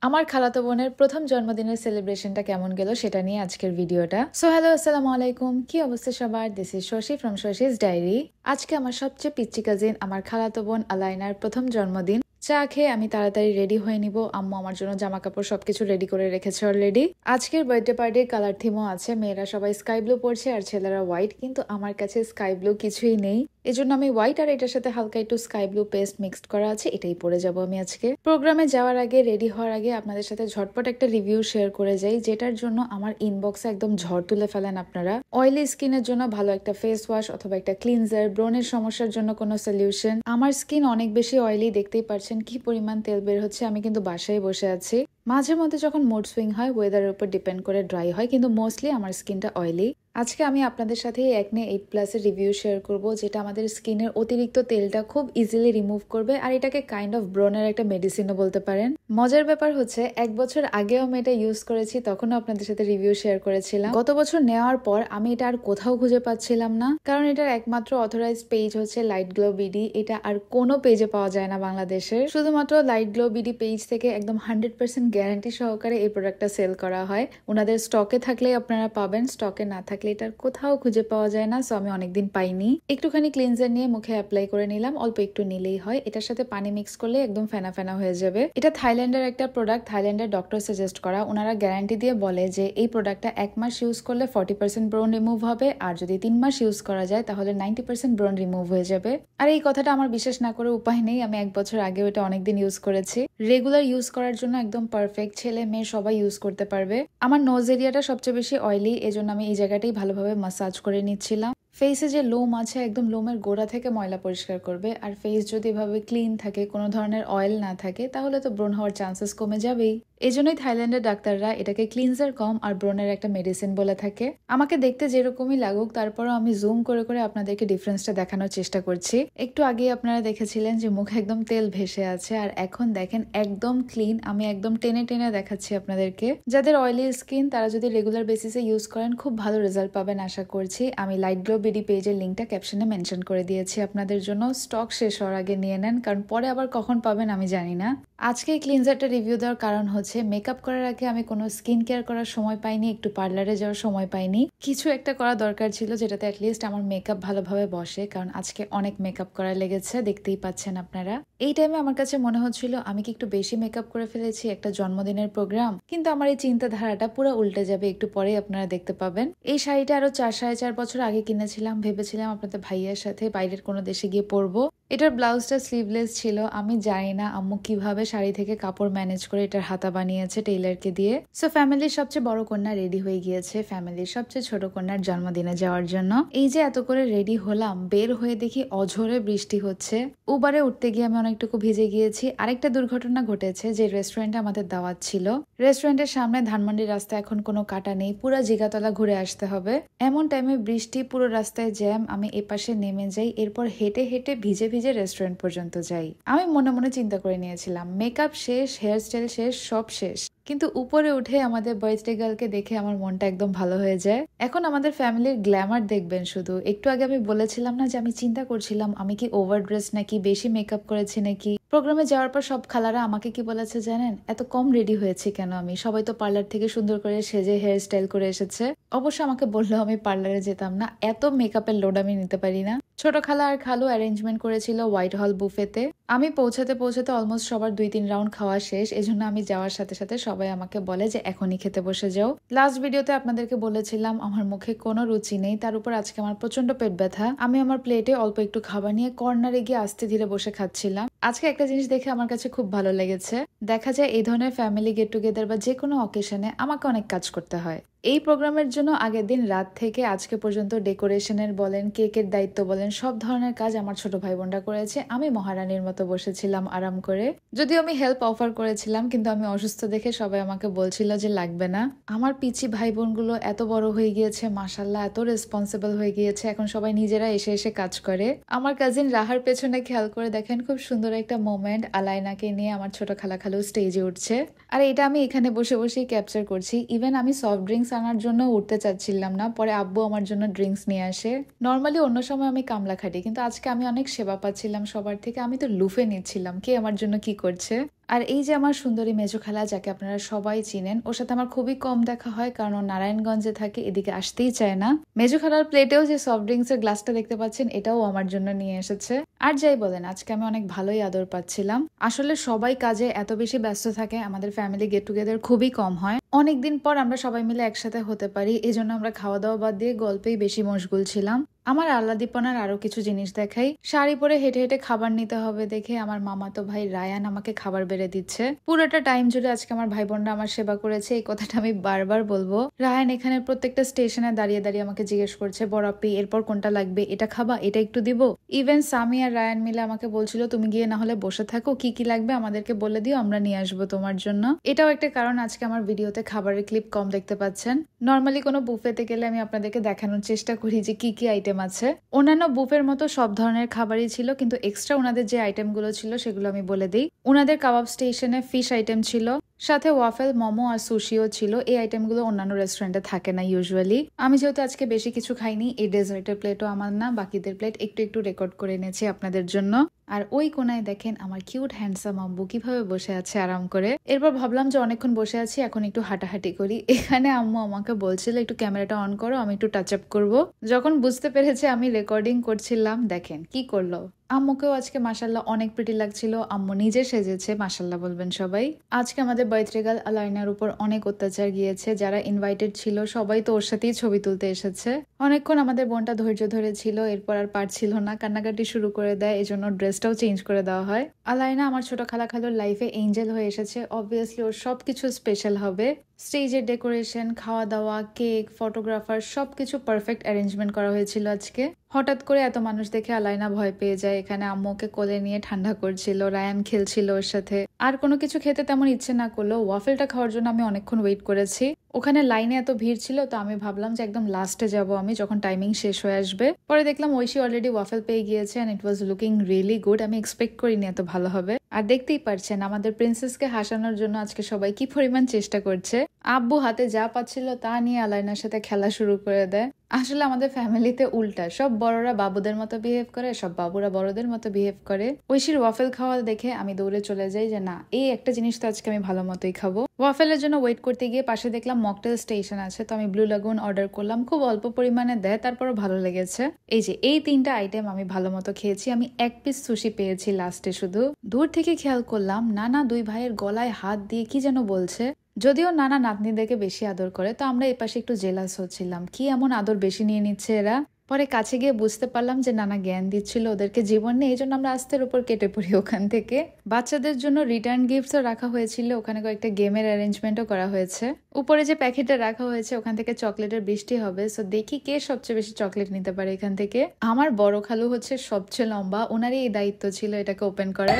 আমার খালাতো বোনের প্রথম জন্মদিনের সেলিব্রেশনটা কেমন গেল সেটা নিয়ে আজকের ভিডিওটা। সো হ্যালো, আসসালামু আলাইকুম, কি অবস্থা সবার? This is Shashi from Shashi's diary. আজকে আমার সবচেয়ে পিচ্চি কাজিন আমার খালাতো বোন আলাইনার প্রথম জন্মদিন। চা খেয়ে আমি তাড়াতাড়ি রেডি হয়ে নিব। আম্মু আমার জন্য জামা কাপড় সবকিছু রেডি করে রেখেছে অলরেডি। আজকের বার্থডে পার্টির কালার থিমও আছে। মেয়েরা সবাই স্কাই ব্লু পরছে আর ছেলেরা হোয়াইট, কিন্তু আমার কাছে স্কাই ব্লু কিছুই নেই, এজন্য আমি হোয়াইট আর এটার সাথে হালকা একটু স্কাই ব্লু পেস্ট মিক্সড করা আছে, এটাই পরে যাব আমি আজকে। প্রোগ্রামে যাওয়ার আগে, রেডি হওয়ার আগে আপনাদের সাথে ঝটপট একটা রিভিউ শেয়ার করে যাই, যেটার জন্য আমার ইনবক্সে একদম ঝড় তুলে ফেলেন আপনারা। অয়েলি স্কিনের জন্য ভালো একটা ফেস ওয়াশ অথবা একটা ক্লিনজার, ব্রনের সমস্যার জন্য কোনো সলিউশন। আমার স্কিন অনেক বেশি অয়েলি, দেখতেই পারছেন কি পরিমাণ তেল বের হচ্ছে। আমি কিন্তু বাসায় বসে আছি। মাঝে মধ্যে যখন মুড সুইং হয়, ওয়েদারের উপর ডিপেন্ড করে ড্রাই হয়, কিন্তু মোস্টলি আমার স্কিনটা অয়েলি। আজকে আমি আপনাদের সাথে একনে 8+ এর রিভিউ শেয়ার করব, যেটা আমাদের স্কিনের অতিরিক্ত তেলটা খুব ইজিলি রিমুভ করবে, আর এটাকে কাইন্ড অফ ব্রনের একটা মেডিসিনও বলতে পারেন। মজার ব্যাপার হচ্ছে 1 বছর আগেও আমি এটা ইউজ করেছি, তখনও আপনাদের সাথে রিভিউ শেয়ার করেছিলাম। গত বছর নেওয়ার পর আমি এটা আর কোথাও খুঁজে পাচ্ছিলাম না, কারণ এটার একমাত্র অথরাইজ পেজ হচ্ছে লাইট গ্লো বিডি। এটা আর কোনো পেজে পাওয়া যায় না বাংলাদেশের, শুধুমাত্র লাইট গ্লো বিডি পেজ থেকে একদম 100% গ্যারান্টি সহকারে এই প্রোডাক্টটা সেল করা হয়। ওনাদের স্টকে থাকলে আপনারা পাবেন, স্টকে না থাকলে এটার কোথাও খুঁজে পাওয়া যায় না। সো আমি অনেকদিন পাইনি। একটুখানি ক্লিনজার নিয়ে মুখে অ্যাপ্লাই করে নিলাম, অল্প একটু নিলেই হয়। এটার সাথে পানি মিক্স করলে একদম ফেনা ফেনা হয়ে যাবে। এটা থাইল্যান্ডের একটা প্রোডাক্ট, থাইল্যান্ডের ডক্টর সাজেস্ট করা। ওনারা গ্যারান্টি দিয়ে বলে যে এই প্রোডাক্টটা 1 মাস ইউজ করলে 40% ব্রণ রিমুভ হবে, আর যদি 3 মাস ইউজ করা যায় তাহলে 90% ব্রণ রিমুভ হয়ে যাবে। আর এই কথাটা আমার বিশ্বাস না করে উপায় নেই, আমি 1 বছর আগেও এটা অনেকদিন ইউজ করেছি। রেগুলার ইউজ করার জন্য একদম পারফেক্ট, ছেলে মেয়ে সবাই ইউজ করতে পারবে। আমার নোজ এরিয়াটা সবচেয়ে বেশি অয়েলি, এজন্য আমি এই জায়গাটাই ভালোভাবে মাসাজ করে নিচ্ছিলাম। ফেসে যে লোম আছে, একদম লোমের গোড়া থেকে ময়লা পরিষ্কার করবে। আর ফেস যদি এভাবে ক্লিন থাকে, কোনো ধরনের অয়েল না থাকে, তাহলে তো ব্রণ হওয়ার চান্সেস কমে যাবেই। এই জন্যই থাইল্যান্ডের ডাক্তাররা এটাকে ক্লিনজার কম আর ব্রণের একটা মেডিসিন বলে থাকে। আমাকে দেখতে যেরকমই লাগুক, তারপরও আমি জুম করে করে আপনাদেরকে ডিফারেন্সটা দেখানোর চেষ্টা করছি। একটু আগে আপনারা দেখেছিলেন যে মুখে একদম তেল ভেসে আছে, আর এখন দেখেন একদম ক্লিন। আমি একদম টেনে টেনে দেখাচ্ছি আপনাদেরকে। যাদের অয়েলি স্কিন, তারা যদি রেগুলার বেসিসে ইউজ করেন, খুব ভালো রেজাল্ট পাবেন আশা করছি। আমি লাইট গ্লো বিডি পেজের লিঙ্কটা ক্যাপশনে মেনশন করে দিয়েছি আপনাদের জন্য। স্টক শেষ হওয়ার আগে নিয়ে নেন, কারণ পরে আবার কখন পাবেন আমি জানি না। আজকে এই ক্লিনজারটা রিভিউ দেওয়ার কারণ হচ্ছে, মেকআপ করার আগে আমি কোনো স্কিন কেয়ার করার সময় পাইনি, একটু পার্লারে যাওয়ার সময় পাইনি। কিছু একটা করা দরকার ছিল যেটাতে অ্যাটলিস্ট আমার মেকআপ ভালোভাবে বসে, কারণ আজকে অনেক মেকআপ করা লেগেছে, দেখতেই পাচ্ছেন আপনারা। এই টাইমে আমার কাছে মনে হচ্ছিল আমি কি একটু বেশি মেকআপ করে ফেলেছি, একটা জন্মদিনের প্রোগ্রাম। কিন্তু আমার এই চিন্তাধারাটা পুরো উল্টে যাবে, একটু পরেই আপনারা দেখতে পাবেন। এই শাড়িটা আরো 4-4.5 বছর আগে কিনেছিলাম, ভেবেছিলাম আপনাদের ভাইয়ার সাথে বাইরের কোনো দেশে গিয়ে পরবো। এটার ব্লাউজটা স্লিভলেস ছিল। আমি জানি না আম্মু কিভাবে শাড়ি থেকে কাপড় ম্যানেজ করে এটার হাতা বানিয়েছে টেইলারকে দিয়ে। সো ফ্যামিলির সবচেয়ে বড় কন্যা রেডি হয়ে গিয়েছে ফ্যামিলির সবচেয়ে ছোট কন্যার জন্মদিনে যাওয়ার জন্য। এই যে এত করে রেডি হলাম, বের হয়ে দেখি অঝোরে বৃষ্টি হচ্ছে। উবারে উঠতে গিয়ে আমি অনেকটুকু ভিজে গিয়েছি। আরেকটা দুর্ঘটনা ঘটেছে, যে রেস্টুরেন্টে আমাদের দাওয়াত ছিল, রেস্টুরেন্টের সামনে ধানমন্ডি রাস্তা এখন কোনো কাটা নেই, পুরো জিগাতলা ঘুরে আসতে হবে। এমন টাইমে বৃষ্টি, পুরো রাস্তায় জ্যাম। আমি এপাশে নেমে যাই, এরপর হেঁটে হেঁটে ভিজে ভিজে রেস্টুরেন্ট পর্যন্ত যাই। আমি মনে মনে চিন্তা করে নিয়েছিলাম মেকআপ শেষ, হেয়ার স্টাইল শেষ, সব শেষ। কিন্তু উপরে উঠে আমাদের বার্থডে গার্লকে দেখে আমার মনটা একদম ভালো হয়ে যায়। এখন আমাদের ফ্যামিলির গ্ল্যামার দেখবেন শুধু। একটু আগে আমি বলেছিলাম না যে আমি চিন্তা করছিলাম আমি কি ওভার ড্রেস নাকি, বেশি মেকআপ করেছি নাকি। প্রোগ্রামে যাওয়ার পর সব খালারা আমাকে কি বলেছে জানেন? এত কম রেডি হয়েছি কেন আমি? সবাই তো পার্লার থেকে সুন্দর করে সেজে হেয়ার স্টাইল করে এসেছে। অবশ্য আমাকে বললেও আমি পার্লারে যেতাম না, এত মেকআপের লোড আমি নিতে পারি না। ছোট খালা আর খালু অ্যারেঞ্জমেন্ট করেছিল হোয়াইট হল বুফেতে। আমি পৌঁছাতে পৌঁছাতে অলমোস্ট সবার 2-3 রাউন্ড খাওয়া শেষ। এজন্য আমি যাওয়ার সাথে সাথে সবাই আমাকে বলে যে এখনই খেতে বসে যাও। লাস্ট ভিডিওতে আপনাদেরকে বলেছিলাম আমার মুখে কোনো রুচি নেই, তার উপর আজকে আমার প্রচন্ড পেট ব্যথা। আমি আমার প্লেটে অল্প একটু খাবার নিয়ে কর্নারে গিয়ে আস্তে ধীরে বসে খাচ্ছিলাম। আজকে একটা জিনিস দেখে আমার কাছে খুব ভালো লেগেছে। দেখা যায় এই ধরনের ফ্যামিলি গেট টুগেদার বা যে কোনো অকেশনে আমাকে অনেক কাজ করতে হয়। এই প্রোগ্রামের জন্য আগের দিন রাত থেকে আজকে পর্যন্ত ডেকোরেশনের বলেন, কেকের দায়িত্ব বলেন, সব ধরনের কাজ আমার ছোট ভাই বোনরা করেছে। আমি মহারানীর মতো বসেছিলাম আরাম করে। যদিও আমি হেল্প অফার করেছিলাম, কিন্তু আমি অসুস্থ দেখে সবাই আমাকে বলছিল যে লাগবে না। আমার পিচি ভাই বোনগুলো এত বড় হয়ে গিয়েছে, মাশাল্লাহ, এত রেসপন্সিবল হয়ে গিয়েছে। এখন সবাই নিজেরা এসে এসে কাজ করে। আমার কাজিন রাহার পেছনে খেয়াল করে দেখেন, খুব সুন্দর একটা মোমেন্ট, আলাইনাকে নিয়ে আমার ছোট খালা খালু স্টেজে উঠছে। আর এটা আমি এখানে বসে বসেই ক্যাপচার করছি। ইভেন আমি সফট ড্রিঙ্কস আনার জন্য উঠতে চাচ্ছিলাম না, পরে আব্বু আমার জন্য ড্রিঙ্কস নিয়ে আসে। নর্মালি অন্য সময় আমি কামলা খাটি, কিন্তু আজকে আমি অনেক সেবা পাচ্ছিলাম সবার থেকে। আমি তো লুফে নিচ্ছিলাম কে আমার জন্য কি করছে। আর এই যে আমার সুন্দরী মেজো খালা, যাকে আপনারা সবাই চিনেন, ওর সাথে আমার খুবই কম দেখা হয় কারণ ও নারায়ণগঞ্জে থাকে, এদিকে আসতেই চায় না। মেজো খালার প্লেটেও যে সফট ড্রিঙ্কস এর গ্লাসটা দেখতে পাচ্ছেন, এটাও আমার জন্য নিয়ে এসেছে। আর যাই বলেন, আজকে আমি অনেক ভালোই আদর পাচ্ছিলাম। আসলে সবাই কাজে এত বেশি ব্যস্ত থাকে, আমাদের ফ্যামিলি গেট টুগেদার খুবই কম হয়। অনেকদিন পর আমরা সবাই মিলে একসাথে হতে পারি, এই জন্য আমরা খাওয়া দাওয়া বাদ দিয়ে গল্পেই বেশি মশগুল ছিলাম। আমার আল্লাদিপনার আরো কিছু জিনিস দেখাই। শাড়ি পরে হেঁটে হেঁটে খাবার নিতে হবে দেখে আমার মামাতো ভাই রায়ান আমাকে খাবার বেড়ে দিচ্ছে। পুরোটা টাইম জুড়ে আজকে আমার ভাই বোনরা আমার সেবা করেছে, এই কথাটা আমি বারবার বলবো। রায়ান এখানে প্রত্যেকটা স্টেশনে দাঁড়িয়ে দাঁড়িয়ে আমাকে জিজ্ঞেস করছে, বড় আপি এরপর কোনটা লাগবে, এটা খাবা, এটা একটু দিব। ইভেন সামি আর রায়ান মিলে আমাকে বলছিল, তুমি গিয়ে না হলে বসে থাকো, কি কি লাগবে আমাদেরকে বলে দিও, আমরা নিয়ে আসবো তোমার জন্য। এটাও একটা কারণ আজকে আমার ভিডিওতে খাবারের ক্লিপ কম দেখতে পাচ্ছেন। নর্মালি কোনো বুফেতে গেলে আমি আপনাদেরকে দেখানোর চেষ্টা করি যে কি কি আইটেম আছে। অন্যান্য বুফের মতো সব ধরনের খাবারই ছিল, কিন্তু এক্সট্রা ওনাদের যে আইটেম গুলো ছিল সেগুলো আমি বলে দিই। ওনাদের কাবাব স্টেশনে ফিশ আইটেম ছিল, সাথে ওয়াফেল, মোমো আর সুশিও ছিল। এই আইটেমগুলো অন্যান্য রেস্টুরেন্টে থাকে না ইউজুয়ালি। আমি যেহেতু আজকে বেশি কিছু খাইনি, এই ডেজার্টের প্লেটও আমার না, বাকিদের প্লেট একটু একটু রেকর্ড করে এনেছি আপনাদের জন্য। আর ওই কোনায় দেখেন আমার কিউট হ্যান্ডসাম আম্মু কিভাবে বসে আছে আরাম করে। এরপর ভাবলাম যে অনেকক্ষণ বসে আছি, এখন একটু হাঁটাহাঁটি করি। এখানে আম্মু আমাকে বলছিল একটু ক্যামেরাটা অন করো, আমি একটু টাচ আপ করবো। যখন বুঝতে পেরেছে আমি রেকর্ডিং করছিলাম, দেখেন কি করলো। আম্মুকেও আজকে মাশাল্লাহ অনেক প্রিটি লাগছিল। আম্মু নিজে সেজেছে, মাশাল্লাহ বলবেন সবাই। আজকে আমাদের বার্থডে গার্ল আলাইনার উপর অনেক অত্যাচার গিয়েছে। যারা ইনভাইটেড ছিল সবাই তো ওর সাথেই ছবি তুলতে এসেছে। অনেকক্ষণ আমাদের বোনটা ধৈর্য ধরেছিল, এরপর আর পারছিল না, কান্নাকাটি শুরু করে দেয়, এই জন্য ড্রেসটাও চেঞ্জ করে দেওয়া হয়। আলাইনা আমার ছোট খালা খালুর লাইফে এঞ্জেল হয়ে এসেছে, অবভিয়াসলি ওর সবকিছু স্পেশাল হবে। স্টেজের ডেকোরেশন, খাওয়া দাওয়া, কেক, ফটোগ্রাফার সবকিছু পারফেক্ট অ্যারেঞ্জমেন্ট করা হয়েছিল আজকে। হঠাৎ করে এত মানুষ দেখে আলাইনা ভয় পেয়ে যায়। এখানে আম্মুকে কোলে নিয়ে ঠান্ডা করছিল, রায়ান খেলছিল ওর সাথে। আর কোনো কিছু খেতে তেমন ইচ্ছে না করলো, ওয়াফেলটা খাওয়ার জন্য আমি অনেকক্ষণ ওয়েট করেছি। ওখানে লাইনে এত ভিড় ছিল, তো আমি ভাবলাম যে একদম লাস্টে যাব আমি, যখন টাইমিং শেষ হয়ে আসবে। পরে দেখলাম ঐশী অলরেডি ওয়াফেল পেয়ে গিয়েছে, and it was looking really good. আমি এক্সপেক্ট করিনি এত ভালো হবে। আর দেখতেই পারছেন আমাদের প্রিন্সেসকে হাসানোর জন্য আজকে সবাই কি পরিমাণ চেষ্টা করছে। আব্বু হাতে যা পাচ্ছিল তা নিয়ে আলাইনার সাথে খেলা শুরু করে দেয়। আসলে আমাদের ফ্যামিলিতে উল্টা, সব বড়রা বাবুদের মতো বিহেভ করে, সব বাবুরা বড়দের মতো বিহেভ করে। ঐশীর ওয়াফেল খাওয়া দেখে আমি দৌড়ে চলে যাই যে না, এই একটা জিনিস তো আজকে আমি ভালো মতোই খাবো। ওয়াফেলের জন্য ওয়েট করতে গিয়ে পাশে দেখলাম মকটেল স্টেশন আছে, তো আমি ব্লু লাগুন অর্ডার করলাম। খুব অল্প পরিমাণে দেয়, তারপরও ভালো লেগেছে। এই যে এই তিনটা আইটেম আমি ভালো মতো খেয়েছি। আমি এক পিস সুশি পেয়েছি লাস্টে শুধু। দূর থেকে খেয়াল করলাম নানা দুই ভাইয়ের গলায় হাত দিয়ে কি যেন বলছে। যদিও নানা নাতনিদেরকে বেশি আদর করে, তো আমরা এই পাশে একটু জেলাস হচ্ছিলাম, কি এমন আদর বেশি নিয়ে নিচ্ছে এরা। পরে কাছে গিয়ে বুঝতে পারলাম যে নানা জ্ঞান দিচ্ছিল ওদেরকে জীবন নিয়ে, এই জন্য আমরা আস্তের উপর কেটে পড়ি ওখান থেকে। বাচ্চাদের জন্য রিটার্ন গিফটসও রাখা হয়েছিল, ওখানে কয়েকটা গেমের অ্যারেঞ্জমেন্টও করা হয়েছে। উপরে যে প্যাকেটটা রাখা হয়েছে ওখান থেকে চকলেটের বৃষ্টি হবে, সো দেখি কে সবচেয়ে বেশি চকলেট নিতে পারে এখান থেকে। আমার বড় খালু হচ্ছে সবচেয়ে লম্বা, ওনারই এই দায়িত্ব ছিল এটাকে ওপেন করার।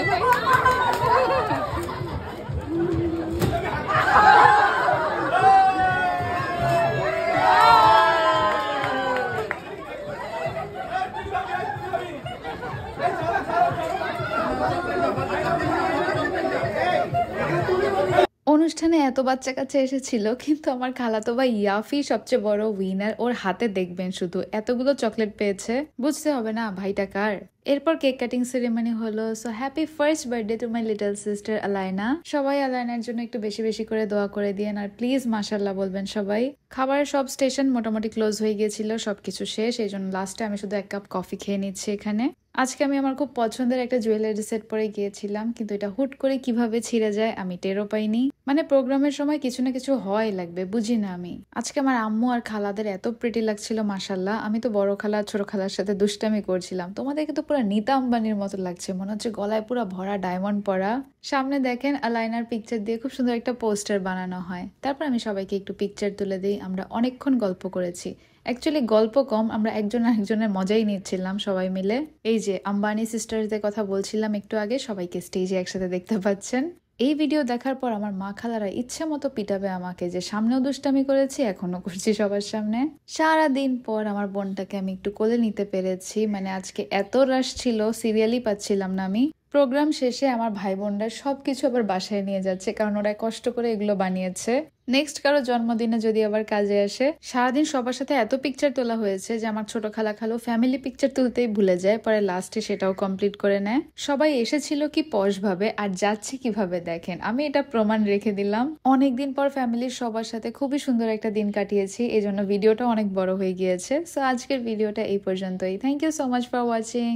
অনুষ্ঠানে এত বাচ্চা কাছে এসেছিল, কিন্তু আমার খালাতো ভাই ইয়াফি সবচেয়ে বড় উইনার। ওর হাতে দেখবেন শুধু এতগুলো চকলেট পেয়েছে, বুঝতে হবে না ভাইটা কার। এরপর কেক কাটিং সেরেমনি হলো। So happy first birthday to my little sister আলাইনা। সবাই আলাইনার জন্য একটু বেশি বেশি করে দোয়া করে দিয়েন, আর প্লিজ মাশাল্লাহ বলবেন সবাই। খাবারের সব স্টেশন মোটামুটি ক্লোজ হয়ে গিয়েছিল, সবকিছু শেষ, এই জন্য লাস্টে আমি শুধু এক কাপ কফি খেয়ে নিচ্ছি এখানে। আজকে আমি আমার খুব পছন্দের একটা জুয়েলারি সেট পরে গিয়েছিলাম, কিন্তু এটা হুট করে কিভাবে ছিঁড়ে যায় আমি টেরও পাইনি। মানে প্রোগ্রামের সময় কিছু না কিছু হয় লাগবে, বুঝি না আমি। আজকে আমার আম্মু আর খালাদের এত প্রিটি লাগছিল মাশাল্লাহ। আমি তো বড় খালা ছোট খালার সাথে দুষ্টামি করছিলাম, তোমাদেরকে তো পুরো নীতা আম্বানির মতো লাগছে, মনে হচ্ছে গলায় পুরো ভরা ডায়মন্ড পরা। সামনে দেখেন আলাইনার পিকচার দিয়ে খুব সুন্দর একটা পোস্টার বানানো হয়, তারপর আমি সবাইকে একটু পিকচার তুলে দিই। আমরা অনেকক্ষণ গল্প করেছি, অ্যাকচুয়ালি গল্প কম, আমরা একজন আরেকজনের মজাই নিচ্ছিলাম সবাই মিলে। এই যে আম্বানি সিস্টারদের কথা বলছিলাম একটু আগে, সবাইকে স্টেজে একসাথে দেখতে পাচ্ছেন। এই ভিডিও দেখার পর আমার মা খালারা ইচ্ছে মতো পিটাবে আমাকে, যে সামনেও দুষ্টামি করেছি এখনো করছি সবার সামনে। সারাদিন পর আমার বোনটাকে আমি একটু কোলে নিতে পেরেছি, মানে আজকে এত রাশ ছিল সিরিয়ালই পাচ্ছিলাম না আমি। প্রোগ্রাম শেষে আমার ভাই বোনরা সবকিছু আবার বাসায় নিয়ে যাচ্ছে, কারণ ওরা কষ্ট করে এগুলো বানিয়েছে। নেক্সট কারো জন্মদিনে যদি আবার কাজে আসে, সারাদিন সবার সাথে এত পিকচার তোলা হয়েছে যে আমার ছোট খালা খালো ফ্যামিলি পিকচার তুলতেই ভুলে যায়, পরে লাস্টে সেটাও কমপ্লিট করে নেয়। সবাই এসেছিল কি পশ ভাবে আর যাচ্ছে কিভাবে দেখেন, আমি এটা প্রমাণ রেখে দিলাম। অনেকদিন পর ফ্যামিলির সবার সাথে খুবই সুন্দর একটা দিন কাটিয়েছি, এই জন্য ভিডিওটা অনেক বড় হয়ে গিয়েছে। সো আজকের ভিডিওটা এই পর্যন্তই। Thank you so much for watching.